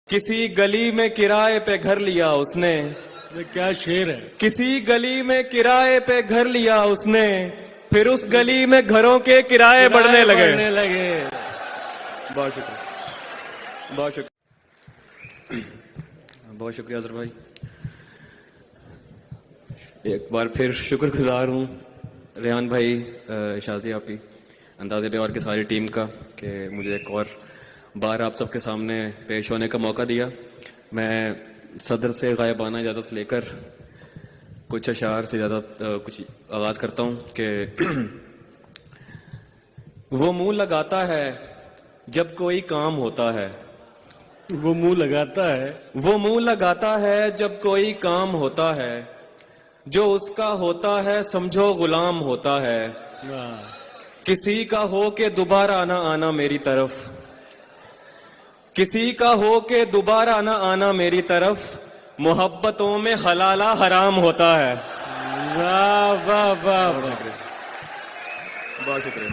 किसी गली में किराए पे घर लिया उसने, ये क्या शेर है। किसी गली में किराए पे घर लिया उसने, फिर उस गली में घरों के किराए बढ़ने लगे। बहुत शुक्रिया, बहुत शुक्रिया, बहुत शुक्रिया अजहर भाई। एक बार फिर शुक्रगुजार हूँ रेहान भाई, शाजी आपी, अंदाज़े बेवार की सारी टीम का कि मुझे एक और बार आप सबके सामने पेश होने का मौका दिया। मैं सदर से गायबाना इजाज़त लेकर कुछ अशार से ज़्यादा कुछ आगाज़ करता हूँ कि वो मुंह लगाता है जब कोई काम होता है, वो मुंह लगाता है, वो मुंह लगाता है जब कोई काम होता है, जो उसका होता है समझो गुलाम होता है। वाह। किसी का हो के दोबारा ना आना मेरी तरफ, किसी का हो के दोबारा ना आना मेरी तरफ, मोहब्बतों में हलाला हराम होता है। वाह वाह वाह, बहुत शुक्रिया।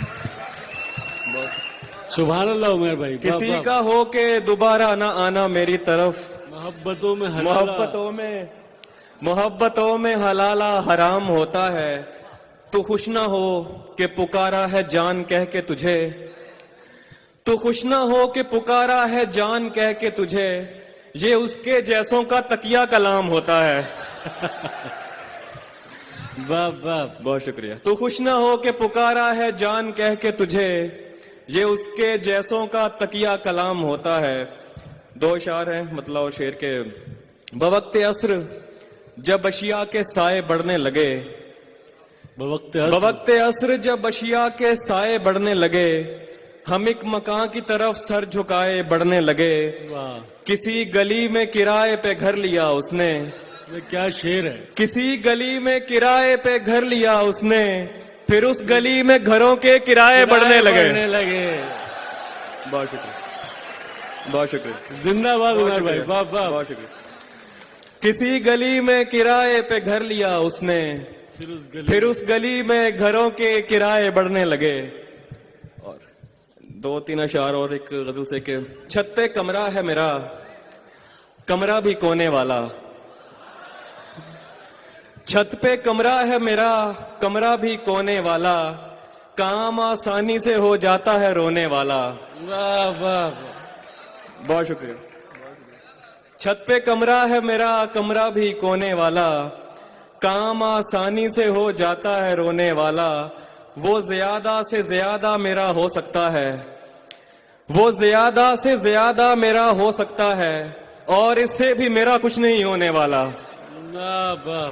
सुभान अल्लाह उमर भाई। किसी का हो के दोबारा ना आना मेरी तरफ, मोहब्बतों में हलाला, मोहब्बतों में हलाला हराम होता है। तू खुश ना हो कि पुकारा है जान कह के तुझे, तू खुश ना हो कि पुकारा है जान कह के तुझे, ये उसके जैसों का तकिया कलाम होता है। वाह वाह, बहुत शुक्रिया। तू खुश ना हो कि पुकारा है जान कह के तुझे, ये उसके जैसों का तकिया कलाम होता है। दो शार हैं मतलब और शेर के। बवक्ते अस्र जब अशिया के साए बढ़ने लगे, बवक्ते अस्र जब अशिया के साए बढ़ने लगे, हम एक मकान की तरफ सर झुकाए बढ़ने लगे। वाह, किसी गली में किराए पे घर लिया उसने, ये क्या शेर है। किसी गली में किराए पे घर लिया उसने, फिर उस गली में घरों के किराए बढ़ने लगे। बहुत शुक्रिया, बहुत शुक्रिया। जिंदाबाद उमर भाई। वाह वाह, बहुत शुक्रिया। किसी गली में किराए पे घर लिया उसने, फिर उस गली में घरों के किराए बढ़ने लगे। और दो तीन अशार और एक गजल से के। छत पे कमरा है मेरा, कमरा भी कोने वाला, छत पे कमरा है मेरा, कमरा भी कोने वाला, काम आसानी से हो जाता है रोने वाला। वाह वाह, बहुत शुक्रिया। छत पे कमरा है मेरा, कमरा भी कोने वाला, काम आसानी से हो जाता है रोने वाला। वो ज्यादा से ज्यादा मेरा हो सकता है, वो ज्यादा से ज्यादा मेरा हो सकता है, और इससे भी मेरा कुछ नहीं होने वाला। वाह वाह,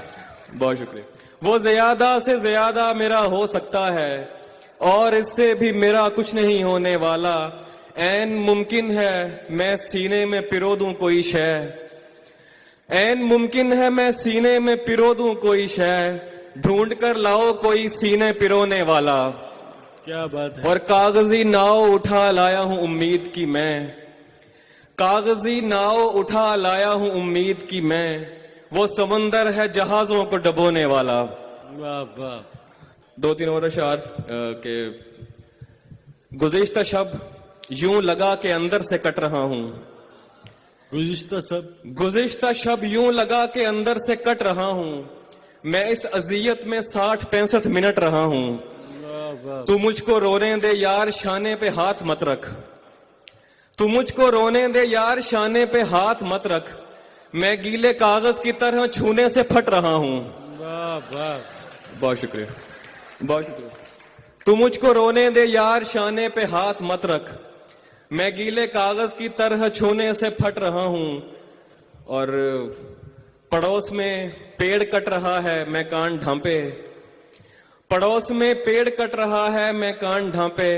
बहुत शुक्रिया। वो ज्यादा से ज्यादा मेरा हो सकता है, और इससे भी मेरा कुछ नहीं होने वाला। ऐन मुमकिन है मैं सीने में पिरो दूं कोई शय, ऐन मुमकिन है मैं सीने में पिरो दूं कोई शय, ढूंढ कर लाओ कोई सीने पिरोने वाला। क्या बात है। और कागजी नाव उठा लाया हूं उम्मीद की मैं, कागजी नाव उठा लाया हूं उम्मीद की मैं, वो समंदर है जहाजों को डबोने वाला। वाह वाह, दो तीन और अशार के। गुज़िश्ता शब यूं लगा के अंदर से कट रहा हूं, गुज़िश्ता शब यूं लगा के अंदर से कट रहा हूं, मैं इस अजियत में 60-65 मिनट रहा हूं। वाह वाह, तू मुझको रोने दे यार शाने पे हाथ मत रख, तू मुझको रोने दे यार शाने पे हाथ मत रख, मैं गीले कागज की तरह छूने से फट रहा हूं। वाह वाह, बहुत शुक्रिया, बहुत शुक्रिया। तू मुझको रोने दे यार शाने पे हाथ मत रख, मैं गीले कागज की तरह छूने से फट रहा हूं। और पड़ोस में पेड़ कट रहा है मैं कान ढांपे, पड़ोस में पेड़ कट रहा है मैं कान ढांपे,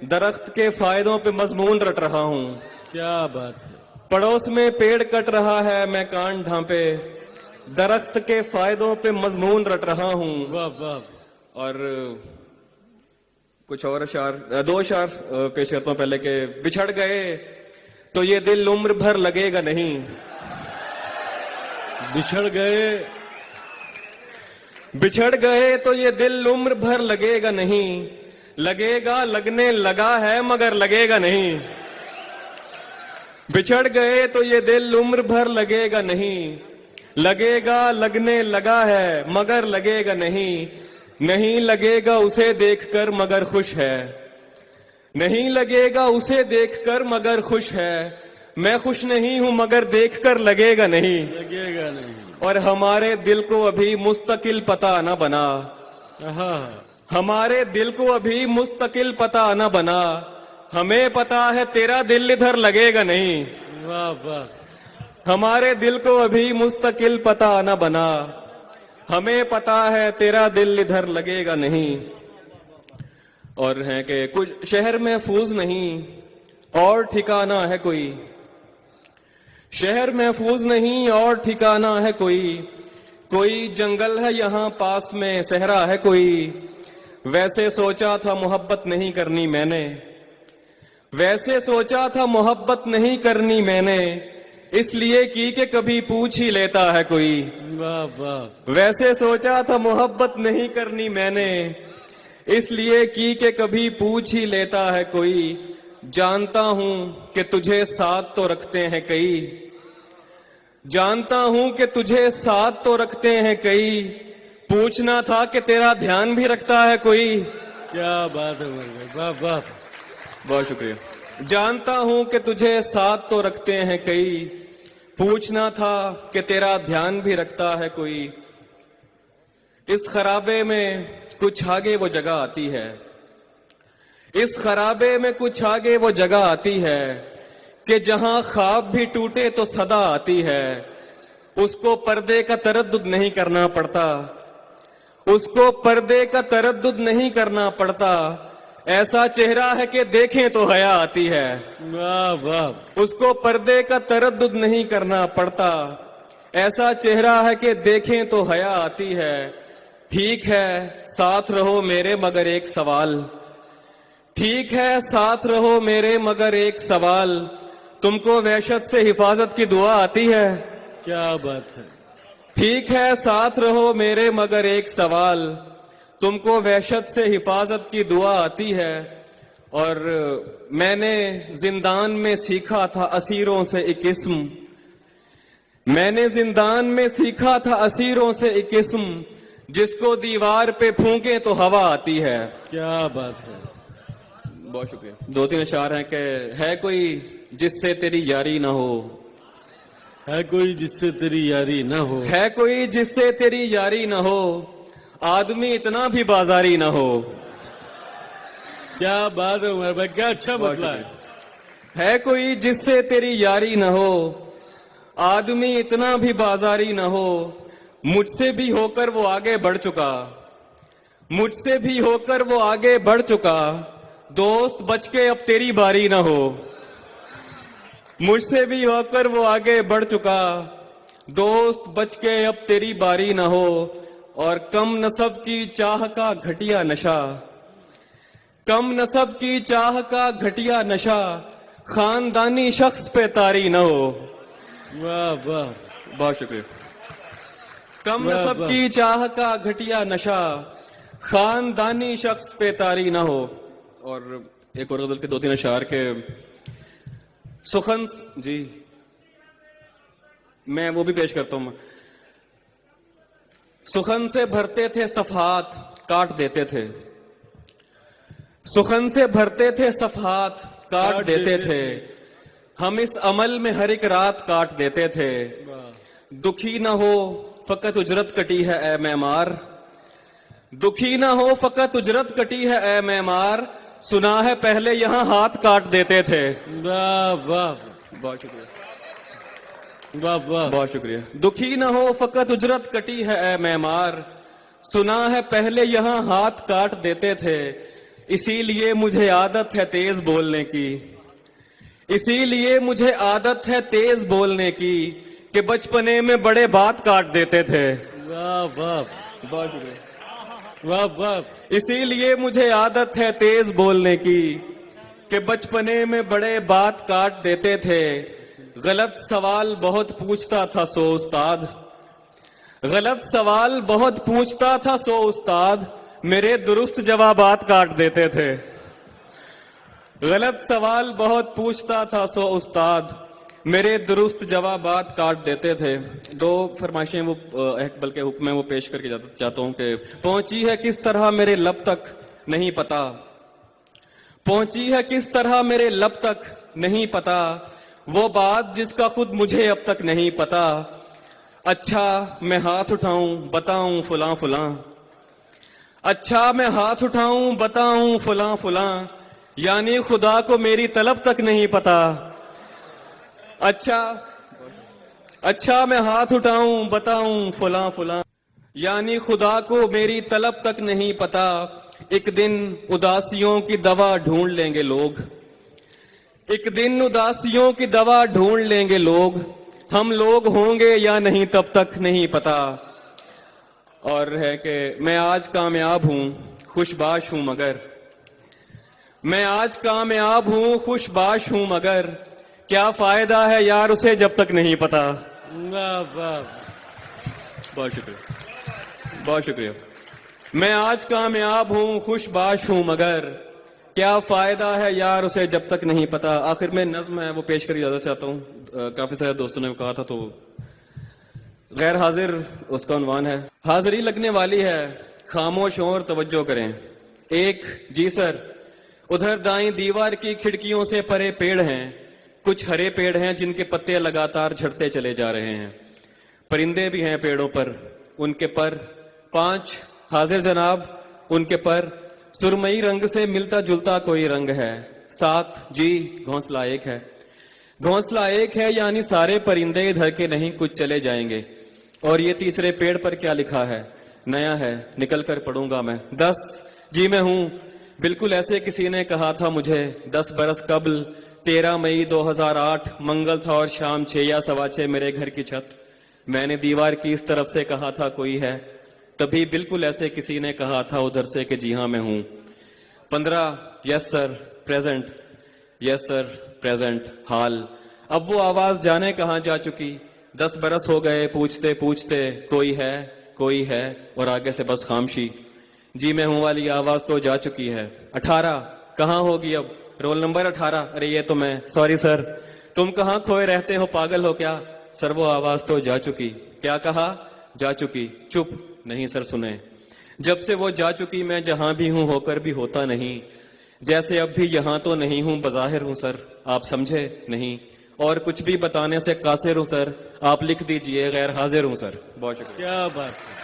दरख्त के फायदों पे मजमून रट रहा हूं। क्या बात है। पड़ोस में पेड़ कट रहा है मैं कान ढांपे, दरख्त के फायदों पे मजमून रट रहा हूं। वाह वाह, और कुछ और अशार, दो अशार पेश करता हूं पहले के। बिछड़ गए तो ये दिल उम्र भर लगेगा नहीं, बिछड़ गए, बिछड़ गए तो ये दिल उम्र भर लगेगा नहीं, लगेगा लगने लगा है मगर लगेगा नहीं। बिछड़ गए तो ये दिल उम्र भर लगेगा नहीं, लगेगा लगने लगा है मगर लगेगा नहीं, नहीं लगेगा उसे देखकर मगर खुश है, नहीं लगेगा उसे देखकर मगर खुश है, मैं खुश नहीं हूं मगर देखकर लगेगा नहीं, लगेगा नहीं। और हमारे दिल को अभी मुस्तकिल पता न बना, हाँ हमारे दिल को अभी मुस्तकिल पता न बना, हमें पता है तेरा दिल इधर लगेगा नहीं, वाह वाह। हमारे दिल को अभी मुस्तकिल पता न बना, हमें पता है तेरा दिल इधर लगेगा नहीं। और है कि कुछ शहर महफूज नहीं और ठिकाना है कोई, शहर महफूज नहीं और ठिकाना है कोई, कोई जंगल है यहाँ पास में सहरा है कोई, वैसे सोचा था मोहब्बत नहीं करनी मैंने, वैसे सोचा था मोहब्बत नहीं करनी मैंने, इसलिए की कि कभी पूछ ही लेता है कोई, वाह वाह। वैसे सोचा था मोहब्बत नहीं करनी मैंने, इसलिए की कि कभी पूछ ही लेता है कोई, जानता हूं कि तुझे साथ तो रखते हैं कई, जानता हूं कि तुझे साथ तो रखते हैं कई, पूछना था कि तेरा ध्यान भी रखता है कोई। क्या बात है उमर भाई, वाह वाह। बहुत शुक्रिया। जानता हूं कि तुझे साथ तो रखते हैं कई, पूछना था कि तेरा ध्यान भी रखता है कोई, इस खराबे में कुछ आगे वो जगह आती है, इस खराबे में कुछ आगे वो जगह आती है कि जहां ख्वाब भी टूटे तो सदा आती है, उसको पर्दे का तरद्दुद नहीं करना पड़ता, उसको पर्दे का तरद्दुद नहीं करना पड़ता, ऐसा चेहरा है कि देखें तो हया आती है, वाह वाह। उसको पर्दे का तरद्दुद नहीं करना पड़ता, ऐसा चेहरा है कि देखें तो हया आती है। ठीक है साथ रहो मेरे मगर एक सवाल, ठीक है साथ रहो मेरे मगर एक सवाल, तुमको वहशत से हिफाजत की दुआ आती है। क्या बात है। ठीक है साथ रहो मेरे मगर एक सवाल, तुमको वहशत से हिफाजत की दुआ आती है। और मैंने जिंदान में सीखा था असीरों से एक इस्म, मैंने जिंदान में सीखा था असीरों से एक इस्म, जिसको दीवार पे फूंके तो हवा आती है। क्या बात है। बहुत शुक्रिया। दो तीन अशार हैं कि है कोई जिससे तेरी यारी ना हो, है कोई जिससे तेरी यारी ना हो, है कोई जिससे तेरी यारी ना हो, आदमी इतना भी बाजारी ना हो। क्या बात है उमर भाई, क्या अच्छा बहुत बदला है। है कोई जिससे तेरी यारी न हो, आदमी इतना भी बाजारी न हो, मुझसे भी होकर वो आगे बढ़ चुका, मुझसे भी होकर वो आगे बढ़ चुका, दोस्त बच के अब तेरी बारी न हो, मुझसे भी होकर वो आगे बढ़ चुका, दोस्त बच के अब तेरी बारी न हो। और कम नसब की चाह का घटिया नशा, कम नसब की चाह का घटिया नशा, खानदानी शख्स पे तारी न हो। वाह वाह। बहुत शुक्रिया। कम वाह, नसब वाह। की चाह का घटिया नशा, खानदानी शख्स पे तारी न हो। और एक और गजल के दो तीन अशार के सुखन जी, मैं वो भी पेश करता हूं। सुखन से भरते थे सफहात काट देते थे, सुखन से भरते थे सफहात काट देते थे, हम इस अमल में हर एक रात काट देते थे। दुखी ना हो फकत उजरत कटी है ए मेमार, दुखी ना हो फकत उजरत कटी है ए मेमार, सुना है पहले यहां हाथ काट देते थे। वाह वाह। बहुत शुक्रिया। वाह वाह। बहुत शुक्रिया। दुखी न हो फकत उजरत कटी है ए मेमार, सुना है पहले यहां हाथ काट देते थे, इसीलिए मुझे आदत है तेज बोलने की, इसीलिए मुझे आदत है तेज बोलने की, कि बचपने में बड़े बात काट देते थे। वाह वाह। बहुत शुक्रिया। वाह वाह। इसीलिए मुझे आदत है तेज बोलने की, कि बचपने में बड़े बात काट देते थे। गलत सवाल बहुत पूछता था सो उस्ताद, गलत सवाल बहुत पूछता था सो उस्ताद, मेरे दुरुस्त जवाबात काट देते थे। गलत सवाल बहुत पूछता था सो उस्ताद, मेरे दुरुस्त जवाबात काट देते थे। दो फरमाइशें वो बल्कि हुक्म है वो पेश करके चाहता हूं कि पहुंची है किस तरह मेरे लब तक नहीं पता, पहुंची है किस तरह मेरे लब तक नहीं पता, वो बात जिसका खुद मुझे अब तक नहीं पता। अच्छा मैं हाथ उठाऊं बताऊं फुलां फुलां, अच्छा मैं हाथ उठाऊं बताऊं फुलां फुलां, यानी खुदा को मेरी तलब तक नहीं पता। अच्छा मैं हाथ उठाऊं बताऊं फुलां फुलां, यानी खुदा को मेरी तलब तक नहीं पता। एक दिन उदासियों की दवा ढूंढ लेंगे लोग, एक दिन उदासियों की दवा ढूंढ लेंगे लोग, हम लोग होंगे या नहीं तब तक नहीं पता। और है कि मैं आज कामयाब हूं खुशबाश हूं मगर, मैं आज कामयाब हूं खुशबाश हूं मगर, क्या फायदा है यार उसे जब तक नहीं पता। वाह वाह। बहुत शुक्रिया, बहुत शुक्रिया। मैं आज कामयाब हूं खुशबाश हूं मगर, क्या फायदा है यार उसे जब तक नहीं पता। आखिर में नज्म है वो पेश कर ज्यादा चाहता हूं। काफी सारे दोस्तों ने कहा था तो गैर हाजिर उसका उन्वान है। हाजिरी लगने वाली है खामोश हों और तवज्जो करें। एक जी सर, उधर दाईं दीवार की खिड़कियों से परे पेड़ हैं, कुछ हरे पेड़ हैं जिनके पत्ते लगातार झड़ते चले जा रहे हैं। परिंदे भी हैं पेड़ों पर, उनके पर 5 हाजिर जनाब, उनके पर सुरमई रंग से मिलता जुलता कोई रंग है। 7 जी घोंसला एक है, घोंसला एक है यानी सारे परिंदे इधर के नहीं कुछ चले जाएंगे। और ये तीसरे पेड़ पर क्या लिखा है, नया है, निकल कर पढ़ूंगा मैं। 10 जी मैं हूं, बिल्कुल ऐसे किसी ने कहा था मुझे 10 बरस कबल, 13 मई 2008 मंगल था और शाम 6 या 6:15 मेरे घर की छत। मैंने दीवार की इस तरफ से कहा था कोई है, तभी बिल्कुल ऐसे किसी ने कहा था उधर से कि जी हां मैं हूं। 15 yes sir present, yes sir present हाल। अब वो आवाज जाने कहां जा चुकी। 10 बरस हो गए पूछते पूछते कोई है और आगे से बस खामोशी। जी मैं हूं वाली आवाज तो जा चुकी है। 18 कहां होगी अब, रोल नंबर 18। अरे ये तो मैं, सॉरी सर। तुम कहां खोए रहते हो, पागल हो क्या। सर वो आवाज तो जा चुकी। क्या कहा, जा चुकी। चुप, नहीं सर सुने। जब से वो जा चुकी मैं जहां भी हूं होकर भी होता नहीं, जैसे अब भी यहां तो नहीं हूं बज़ाहिर हूं सर, आप समझे नहीं। और कुछ भी बताने से कासिर हूं सर, आप लिख दीजिए गैर हाजिर हूं सर। बहुत शुक्रिया। क्या बात है।